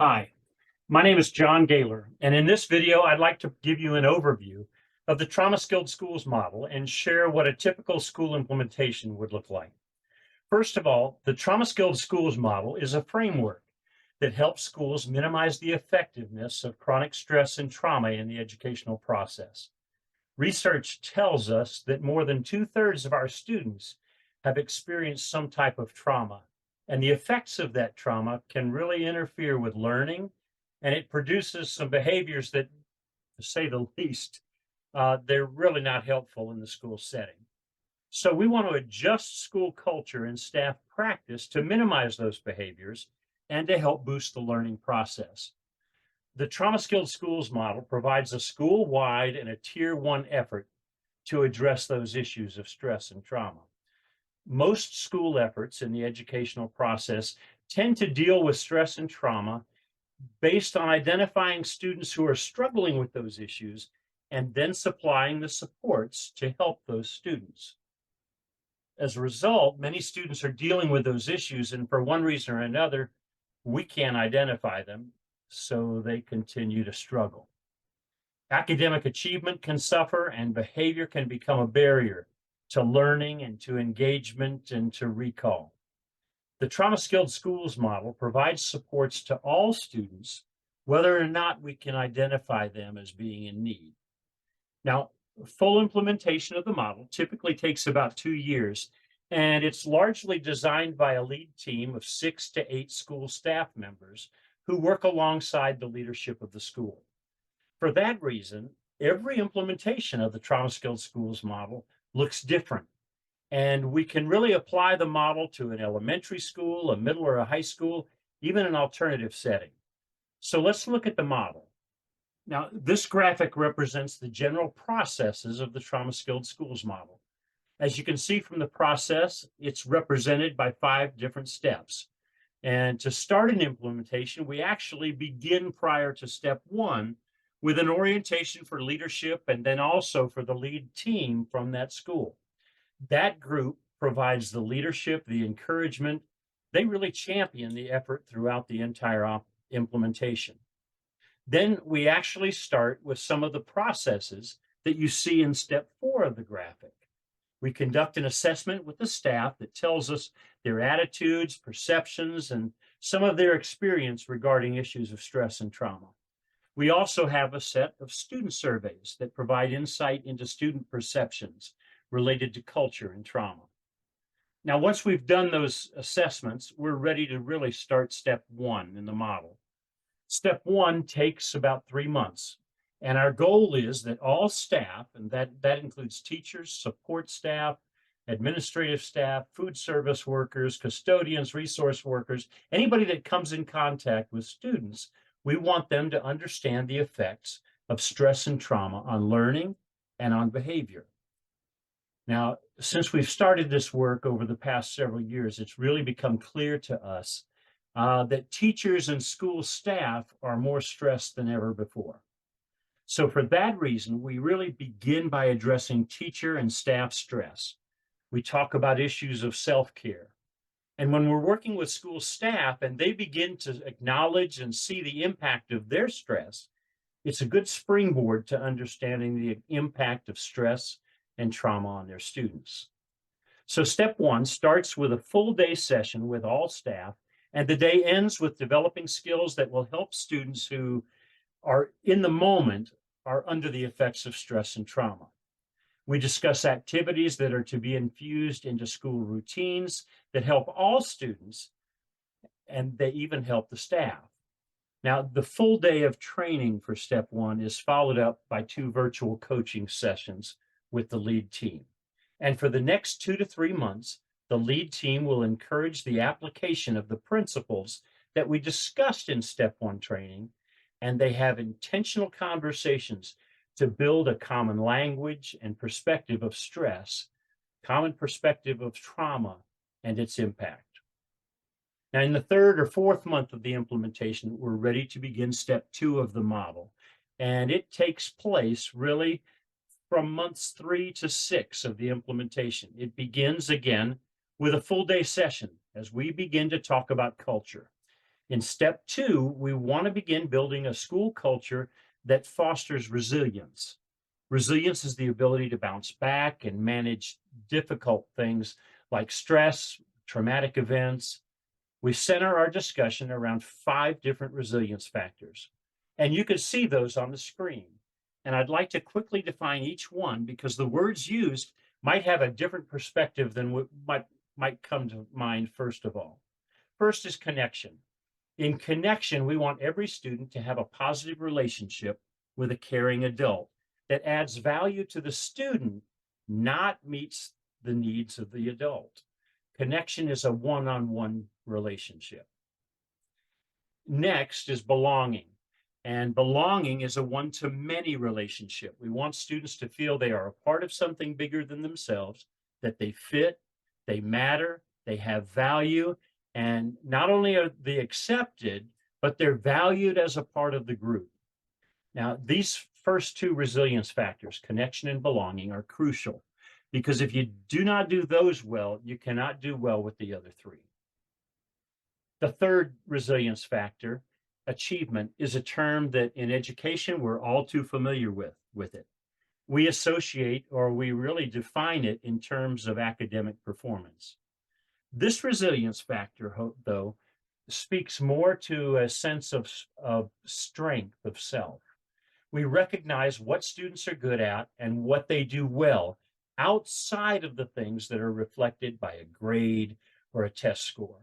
Hi, my name is John Gailer, and in this video, I'd like to give you an overview of the trauma-skilled schools model and share what a typical school implementation would look like. First of all, the trauma-skilled schools model is a framework that helps schools minimize the effectiveness of chronic stress and trauma in the educational process. Research tells us that more than 2/3 of our students have experienced some type of trauma, and the effects of that trauma can really interfere with learning, and it produces some behaviors that, to say the least, they're really not helpful in the school setting. So we want to adjust school culture and staff practice to minimize those behaviors and to help boost the learning process. The trauma skilled schools model provides a school wide and a tier one effort to address those issues of stress and trauma. Most school efforts in the educational process tend to deal with stress and trauma based on identifying students who are struggling with those issues and then supplying the supports to help those students. As a result, many students are dealing with those issues, and for one reason or another, we can't identify them, so they continue to struggle. Academic achievement can suffer, and behavior can become a barrier to learning and to engagement and to recall. The trauma skilled schools model provides supports to all students, whether or not we can identify them as being in need. Now, full implementation of the model typically takes about 2 years, and it's largely designed by a lead team of 6 to 8 school staff members who work alongside the leadership of the school. For that reason, every implementation of the trauma skilled schools model looks different. And we can really apply the model to an elementary school, a middle or a high school, even an alternative setting. So let's look at the model. Now, this graphic represents the general processes of the trauma skilled schools model. As you can see from the process, it's represented by 5 different steps. And to start an implementation, we actually begin prior to step 1 with an orientation for leadership and then also for the lead team from that school. That group provides the leadership, the encouragement. They really champion the effort throughout the entire implementation. Then we actually start with some of the processes that you see in step 4 of the graphic. We conduct an assessment with the staff that tells us their attitudes, perceptions, and some of their experience regarding issues of stress and trauma. We also have a set of student surveys that provide insight into student perceptions related to culture and trauma. Now, once we've done those assessments, we're ready to really start step 1 in the model. Step 1 takes about 3 months, and our goal is that all staff, and that includes teachers, support staff, administrative staff, food service workers, custodians, resource workers, anybody that comes in contact with students, we want them to understand the effects of stress and trauma on learning and on behavior. Now, since we've started this work over the past several years, it's really become clear to us that teachers and school staff are more stressed than ever before. So for that reason, we really begin by addressing teacher and staff stress. We talk about issues of self-care. And when we're working with school staff and they begin to acknowledge and see the impact of their stress, it's a good springboard to understanding the impact of stress and trauma on their students. So step 1 starts with a full day session with all staff, and the day ends with developing skills that will help students who are in the moment are under the effects of stress and trauma. We discuss activities that are to be infused into school routines that help all students, and they even help the staff. Now, the full day of training for step 1 is followed up by 2 virtual coaching sessions with the lead team. And for the next 2 to 3 months, the lead team will encourage the application of the principles that we discussed in step 1 training, and they have intentional conversations to build a common language and perspective of stress, common perspective of trauma and its impact. Now, in the 3rd or 4th month of the implementation, we're ready to begin step 2 of the model, and it takes place really from months 3 to 6 of the implementation. It begins again with a full day session as we begin to talk about culture. In step 2, we want to begin building a school culture that fosters resilience. Resilience is the ability to bounce back and manage difficult things like stress, traumatic events. We center our discussion around 5 different resilience factors, and you can see those on the screen. And I'd like to quickly define each one because the words used might have a different perspective than what might come to mind first of all. First is connection. In connection, we want every student to have a positive relationship with a caring adult that adds value to the student, not meets the needs of the adult. Connection is a one-on-one relationship. Next is belonging. And belonging is a one-to-many relationship. We want students to feel they are a part of something bigger than themselves, that they fit, they matter, they have value, and not only are they accepted, but they're valued as a part of the group. Now, these first 2 resilience factors, connection and belonging, are crucial because if you do not do those well, you cannot do well with the other 3. The third resilience factor, achievement, is a term that in education we're all too familiar with it. We associate, or we really define it in terms of academic performance. This resilience factor, though, speaks more to a sense of strength of self. We recognize what students are good at and what they do well outside of the things that are reflected by a grade or a test score.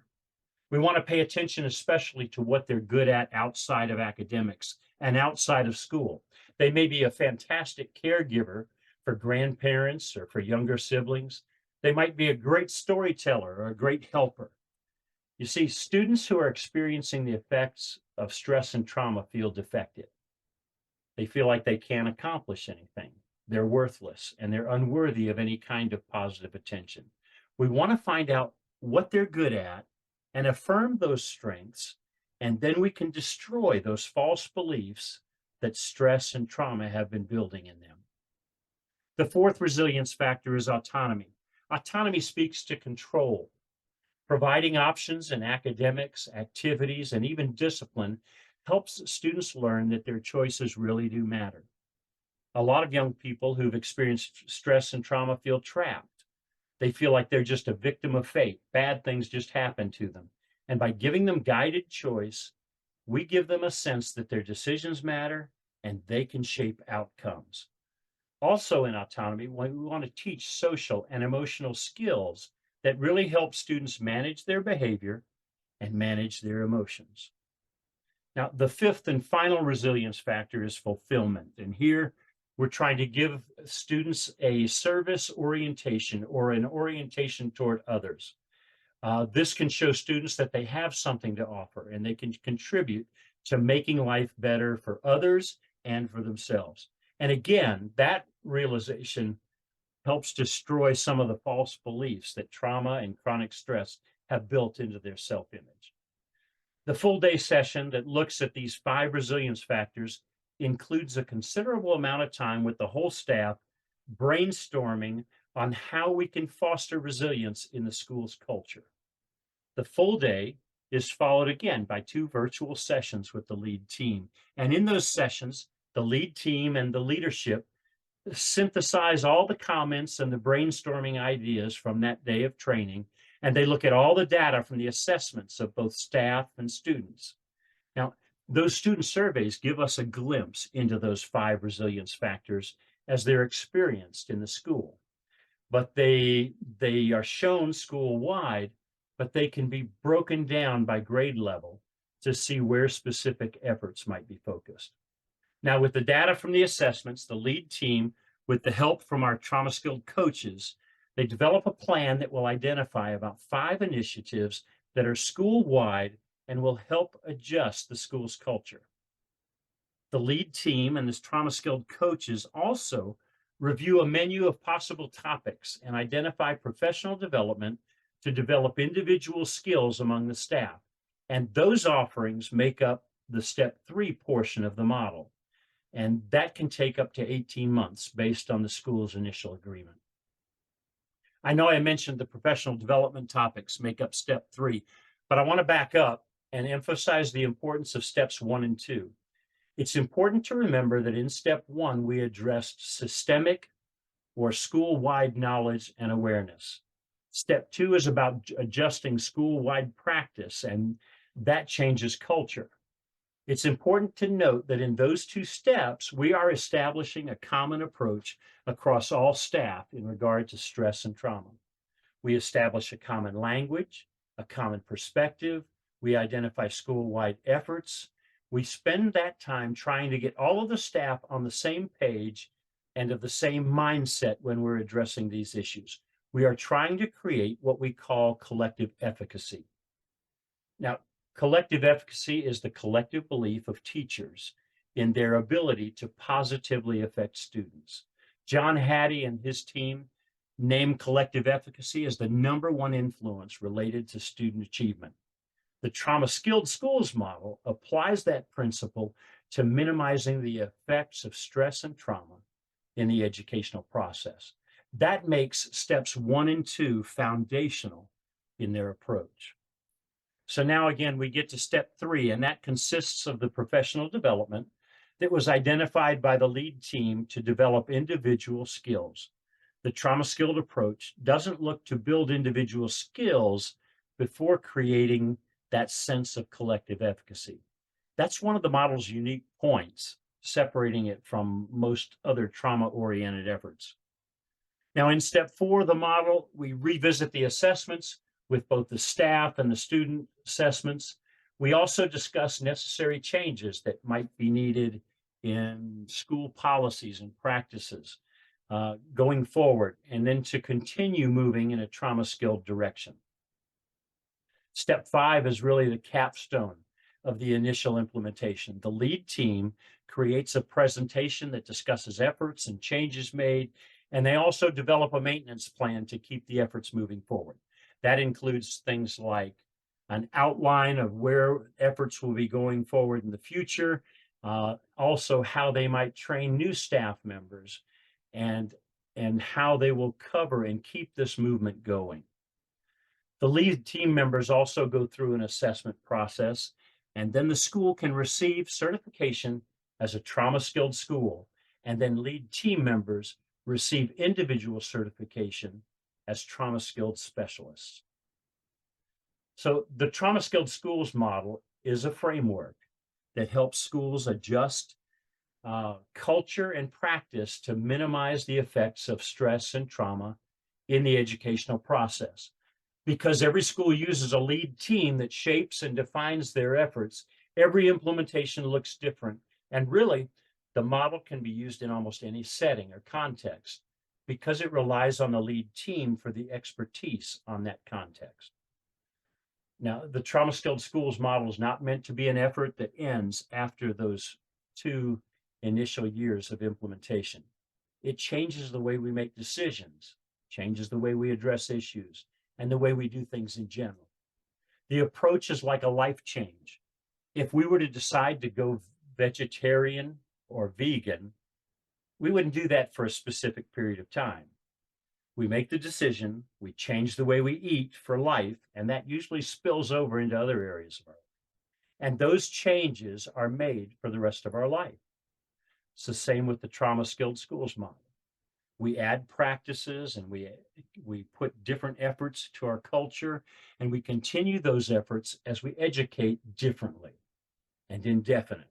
We want to pay attention especially to what they're good at outside of academics and outside of school. They may be a fantastic caregiver for grandparents or for younger siblings. They might be a great storyteller or a great helper. You see, students who are experiencing the effects of stress and trauma feel defective. They feel like they can't accomplish anything. They're worthless and they're unworthy of any kind of positive attention. We want to find out what they're good at and affirm those strengths, and then we can destroy those false beliefs that stress and trauma have been building in them. The fourth resilience factor is autonomy. Autonomy speaks to control. Providing options in academics, activities, and even discipline helps students learn that their choices really do matter. A lot of young people who've experienced stress and trauma feel trapped. They feel like they're just a victim of fate. Bad things just happen to them. And by giving them guided choice, we give them a sense that their decisions matter and they can shape outcomes. Also in autonomy, we want to teach social and emotional skills that really help students manage their behavior and manage their emotions. Now, the fifth and final resilience factor is fulfillment. And here we're trying to give students a service orientation or an orientation toward others. This can show students that they have something to offer and they can contribute to making life better for others and for themselves. And again, that realization helps destroy some of the false beliefs that trauma and chronic stress have built into their self-image. The full day session that looks at these 5 resilience factors includes a considerable amount of time with the whole staff brainstorming on how we can foster resilience in the school's culture. The full day is followed again by 2 virtual sessions with the lead team. And in those sessions, the lead team and the leadership synthesize all the comments and the brainstorming ideas from that day of training, and they look at all the data from the assessments of both staff and students. Now, those student surveys give us a glimpse into those 5 resilience factors as they're experienced in the school. But they are shown school-wide, but they can be broken down by grade level to see where specific efforts might be focused. Now, with the data from the assessments, the lead team, with the help from our trauma-skilled coaches, they develop a plan that will identify about 5 initiatives that are school-wide and will help adjust the school's culture. The lead team and the trauma-skilled coaches also review a menu of possible topics and identify professional development to develop individual skills among the staff. And those offerings make up the step 3 portion of the model. And that can take up to 18 months based on the school's initial agreement. I know I mentioned the professional development topics make up step 3, but I want to back up and emphasize the importance of steps 1 and 2. It's important to remember that in step 1, we addressed systemic or school-wide knowledge and awareness. Step 2 is about adjusting school-wide practice, and that changes culture. It's important to note that in those 2 steps, we are establishing a common approach across all staff in regard to stress and trauma. We establish a common language, a common perspective. We identify school-wide efforts. We spend that time trying to get all of the staff on the same page and of the same mindset when we're addressing these issues. We are trying to create what we call collective efficacy. Now, collective efficacy is the collective belief of teachers in their ability to positively affect students. John Hattie and his team named collective efficacy as the #1 influence related to student achievement. The trauma-skilled schools model applies that principle to minimizing the effects of stress and trauma in the educational process. That makes steps 1 and 2 foundational in their approach. So now again, we get to step 3, and that consists of the professional development that was identified by the lead team to develop individual skills. The trauma-skilled approach doesn't look to build individual skills before creating that sense of collective efficacy. That's one of the model's unique points, separating it from most other trauma-oriented efforts. Now, in step 4 of the model, we revisit the assessments with both the staff and the student assessments. We also discuss necessary changes that might be needed in school policies and practices going forward, and then to continue moving in a trauma-skilled direction. Step 5 is really the capstone of the initial implementation. The lead team creates a presentation that discusses efforts and changes made, and they also develop a maintenance plan to keep the efforts moving forward. That includes things like an outline of where efforts will be going forward in the future, also how they might train new staff members, and how they will cover and keep this movement going. The lead team members also go through an assessment process, and then the school can receive certification as a trauma-skilled school, and then lead team members receive individual certification as trauma-skilled specialists. So the trauma-skilled schools model is a framework that helps schools adjust culture and practice to minimize the effects of stress and trauma in the educational process. Because every school uses a lead team that shapes and defines their efforts, every implementation looks different. And really, the model can be used in almost any setting or context because it relies on the lead team for the expertise on that context. Now, the trauma-skilled schools model is not meant to be an effort that ends after those 2 initial years of implementation. It changes the way we make decisions, changes the way we address issues, and the way we do things in general. The approach is like a life change. If we were to decide to go vegetarian or vegan, we wouldn't do that for a specific period of time. We make the decision, we change the way we eat for life, and that usually spills over into other areas of our life. And those changes are made for the rest of our life. It's the same with the trauma-skilled schools model. We add practices and we put different efforts to our culture, and we continue those efforts as we educate differently and indefinitely.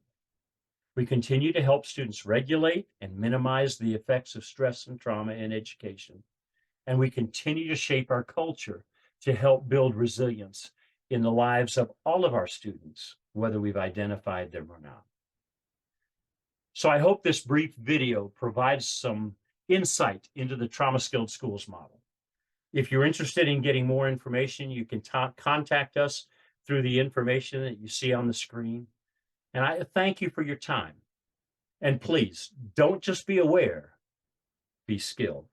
We continue to help students regulate and minimize the effects of stress and trauma in education. And we continue to shape our culture to help build resilience in the lives of all of our students, whether we've identified them or not. So I hope this brief video provides some insight into the trauma-skilled schools model. If you're interested in getting more information, you can contact us through the information that you see on the screen. And I thank you for your time. And please, don't just be aware, be skilled.